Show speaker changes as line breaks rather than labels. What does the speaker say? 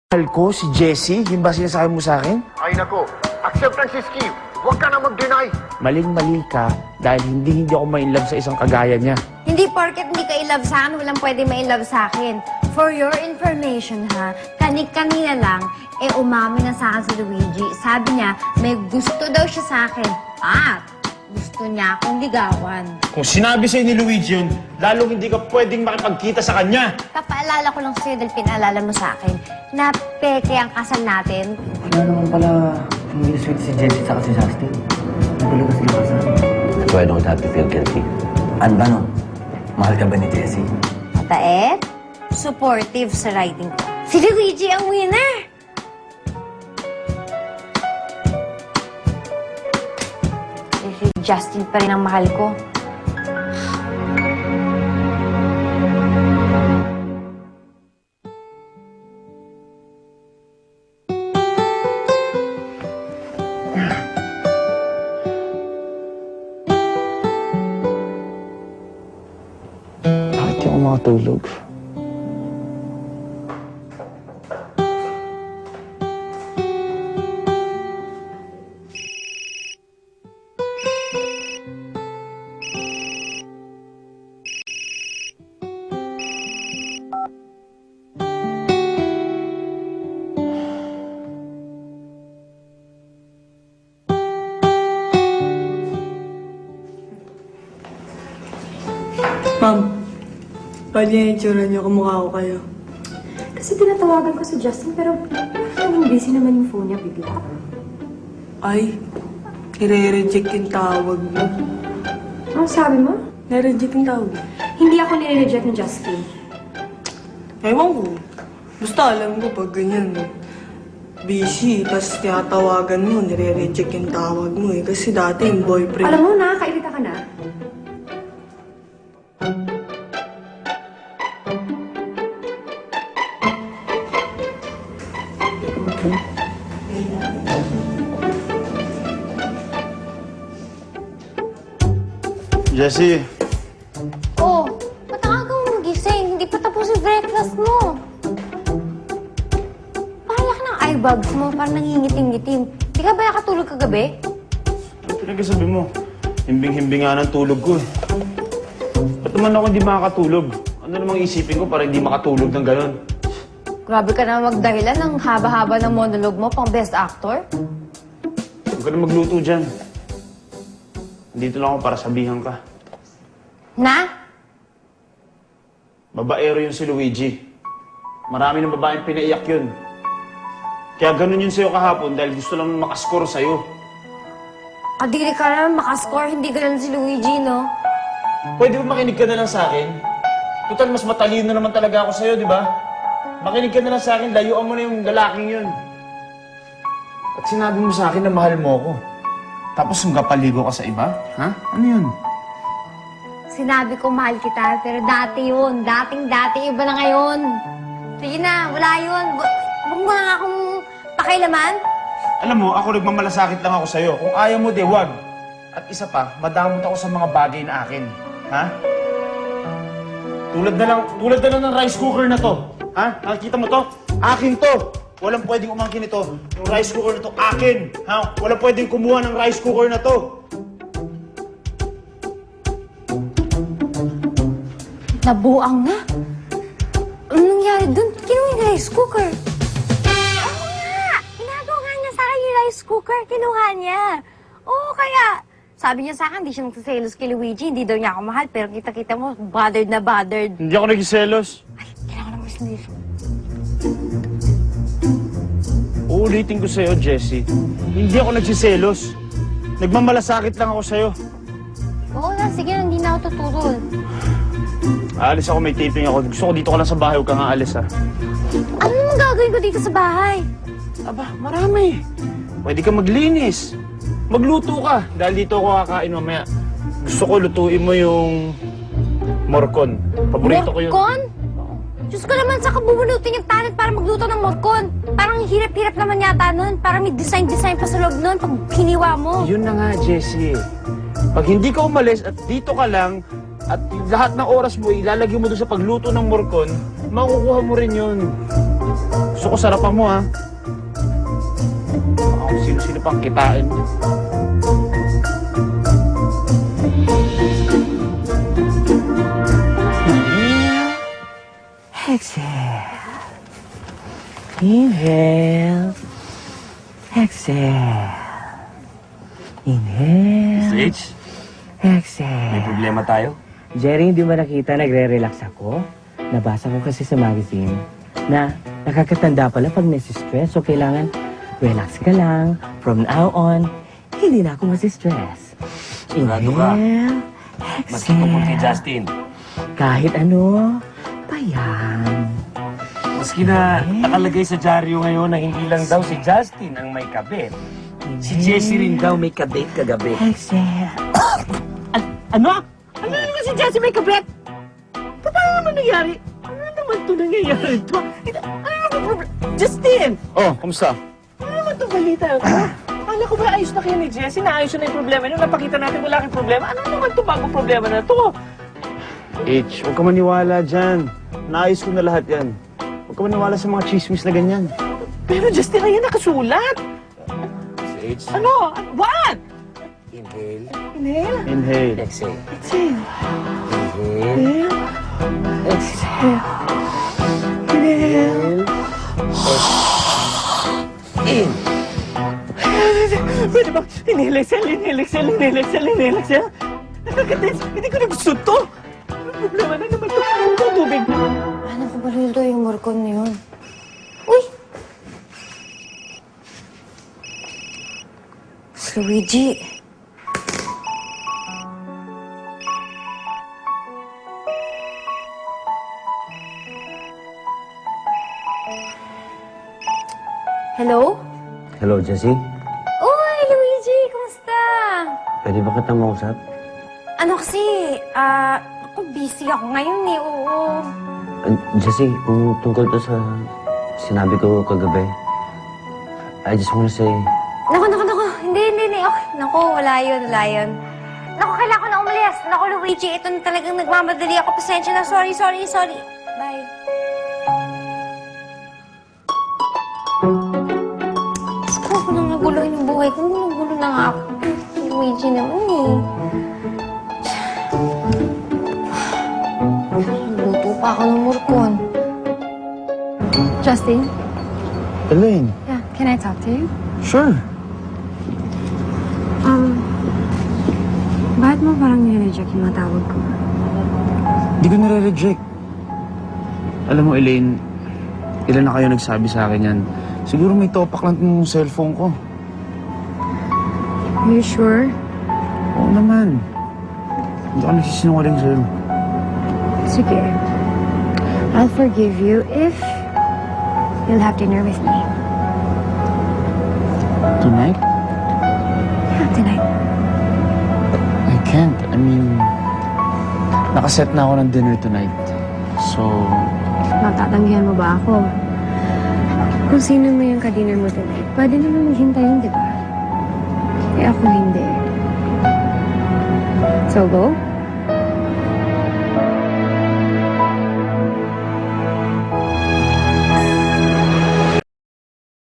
Mahal ko, si Jessie, yung ba sinasabi mo sa akin?
Ay nako, acceptance is key. Huwag ka na mag-deny.
Maling-mali ka dahil hindi ako ma-inlove sa isang kagaya niya.
Hindi porket hindi ka in-love sa akin, walang pwede ma-in-love sa akin. For your information ha, kanina lang, umamin na sa akin si Luigi. Sabi niya, may gusto daw siya sa akin. At gusto niya akong ligawan.
Kung sinabi sa'yo ni Luigi yun, lalong hindi ka pwedeng makipagkita sa kanya.
Papaalala ko lang sa'yo dahil pinaalala mo sa akin na peke ang kasal natin.
Wala naman pala hindi sweet si Jessie sa si Justin. Nagulo ka sila kasal.
So I don't have to feel guilty.
Ano ba no? Mahal ka ba ni Jessie?
Mataet, supportive sa writing ko. Si Luigi ang winner! Si Justin pa rin ang mahal ko.
Bakit di ako makatulog?
Ma'am, paano yung itsura niyo? Kumukha ko kayo.
Kasi tinatawagan ko si Justin pero naging busy naman yung phone niya bigla.
Ay, nire-reject yung tawag mo.
Ano sabi mo?
Nire-reject yung tawag.
Hindi ako nire-reject ni Justin.
Ewan ko. Basta alam ko pag ganyan, busy, tapos tinatawagan mo, nire-reject yung tawag mo eh. Kasi dati yung boyfriend.
Alam mo, nakakairita ka na.
Jessie,
Oh, ba't aga mo magising? Hindi pa tapos yung breakfast mo. Parang laki ng eye bags mo, parang nangingitim-ngitim. Di ka ba nakatulog kagabi?
ano pinagsasabi mo? Himbing-himbing nga ng tulog ko eh. Ba't naman ako hindi makakatulog? Ano namang isipin ko para hindi makatulog ng ganon?
Grabe ka na magdahilan ng haba-haba ng monologue mo pang best actor.
Huwag ka na magluto dyan. Dito lang ako para sabihan ka.
Na?
Babaero yun si Luigi. Marami ng babaeng pinaiyak yun. Kaya ganun yun sa'yo kahapon dahil gusto lang makascore sa'yo.
Kadiri ka naman makascore, hindi ganun si Luigi, no?
Pwede ba makinig ka na lang sa akin? Total, mas matalino naman talaga ako sa'yo, di ba? Makinig ka na lang sa akin, layuan mo na yung lalaking yun. At sinabi mo sa akin na mahal mo ako. Tapos yung kapaligo ka sa iba? Ha? Ano yun?
Sinabi ko mahal kita, pero dati yun. Dating-dati, iba na ngayon. Sige na, wala yun. Huwag mo na akong pakailaman.
Alam mo, ako nagmamalasakit lang ako sa'yo. Kung ayaw mo, de wag. At isa pa, madamot ako sa mga bagay na akin. Ha? Tulad na lang ng rice cooker na to. Ha? Nakikita mo to? Akin to! Walang pwedeng umangkin ito. Yung rice cooker na to, akin! Ha? Walang pwedeng kumuha ng rice cooker na to.
Nabuang na. Anong nangyari dun? Kinuha yung rice cooker. Oo nga! Inagaw nga niya sa akin yung rice cooker. Kinuha niya. Oo, kaya... Sabi niya sa akin, hindi siya magsaselos kay Luigi. Hindi daw niya ako mahal. Pero kita-kita mo, bothered na bothered.
Hindi ako nagiselos.
Ay, kailangan naman sniff.
Uulitin ko sa'yo, Jessie. Hindi ako nagsiselos. Nagmamalasakit lang ako sa'yo.
Oo na, sige na, hindi na ako tutulol.
Aalis ako, may taping ako. Gusto ko dito ka lang sa bahay, huwag kang aalis ha.
Ano naman gagawin ko dito sa bahay?
Aba, marami. Pwede ka maglinis. Magluto ka. Dahil dito ako kakain mamaya. Gusto ko lutuin mo yung morcon. Paborito ko yun.
Morcon? Diyos ko naman, saka bubulutin yung talent para magluto ng morcon. Parang hirap-hirap naman yata nun. Parang may design-design pa sa loob nun pag hiniwa mo.
Yun na nga, Jessie. Pag hindi ka umalis at dito ka lang, at lahat ng oras mo ilalagay mo doon sa pagluto ng morcon, makukuha mo rin yun. Gusto ko sarapan mo, ha? Baka kung sino-sino pang kitain mo.
Exhale. Inhale. Exhale. Inhale.
H,
Exhale.
problema tayo?
Jerry, hindi mo nakita nagre-relax ako? Nabasa ko kasi sa magazine na nakakatanda pala pag nasi-stress, so kailangan relax ka lang. From now on, hindi na ako masi-stress.
Sigurado ka?
Inhale.
Maski tungkol kay
Exhale.
Justin.
Kahit ano, pa yan.
Maski na nakalagay sa dyaryo ngayon na hindi lang daw si Justin ang may kabit. Si Jessie rin daw may kadate kagabi.
Exhale. Ano? Ano naman si Jessie may kabit? Paano naman nangyari? Ano naman ito nangyayari ito? Ano naman problema? Justin!
Oh, kumusta?
Ano naman itong balita ito? Akala ko ba ayos na kayo ni Jessie? Naayos na yung problema nyo? Napakita natin wala kang problema? Ano naman itong bagong problema na ito?
H, huwag ka maniwala dyan. Naayos ko na lahat yan. Huwag ka maniwala sa mga chismis na ganyan.
Pero Justin, ayan nakasulat.
Si H,
Ano? What?
inhale,
Inhale.
Inhale.
exhale.
Exhale.
Inhale,
Inhale. Exhale. Inhale.
in.
Pwede ba? Inhale, exhale, inhale, exhale, inhale, exhale, inhale, exhale. Nakakatense. Hindi ko na gusto to. Ano problema na naman to? Ano to, tubig?
Ano ko ba Lildo yung Morcon na yun? Uy! Si Luigi. Hello?
Hello, Jessie.
Uy, Luigi! Kumusta?
Pwede ba kitang mausap?
Ano kasi, ako busy ako ngayon eh, oo.
Jessie, kung tungkol to sa sinabi ko kagabi, I just wanna say,
Naku. Hindi. Okay. Naku, wala yun. Naku, kailangan ko na umalis. Naku, Luigi, ito na talagang nagmamadali ako. Pasensya na. Sorry. Bye. Diyos ko, ako nang naguluhin yung buhay ko. Gulo na nga ako. Luigi naman eh. Luto pa ako ng murkon.
Justin?
Elaine,
Yeah, can I talk to you?
sure.
Bakit mo parang nire-reject yung mga tawag ko?
Hindi ko nare-reject. Alam mo, Elaine, ilan na kayo nagsabi sa akin yan. Siguro may topak lang yung cellphone ko.
Are you sure?
Oo naman. Hindi ako nagsisinungaling sa'yo.
Sige. I'll forgive you if you'll have dinner with me.
Tonight?
Yeah, tonight.
I can't. I mean, nakaset na ako ng dinner tonight. So,
Matatanggihan mo ba ako? Kung sino mo yung ka-dinner mo tonight, pwede naman maghintayin, di ba? Eh ako hindi. So go?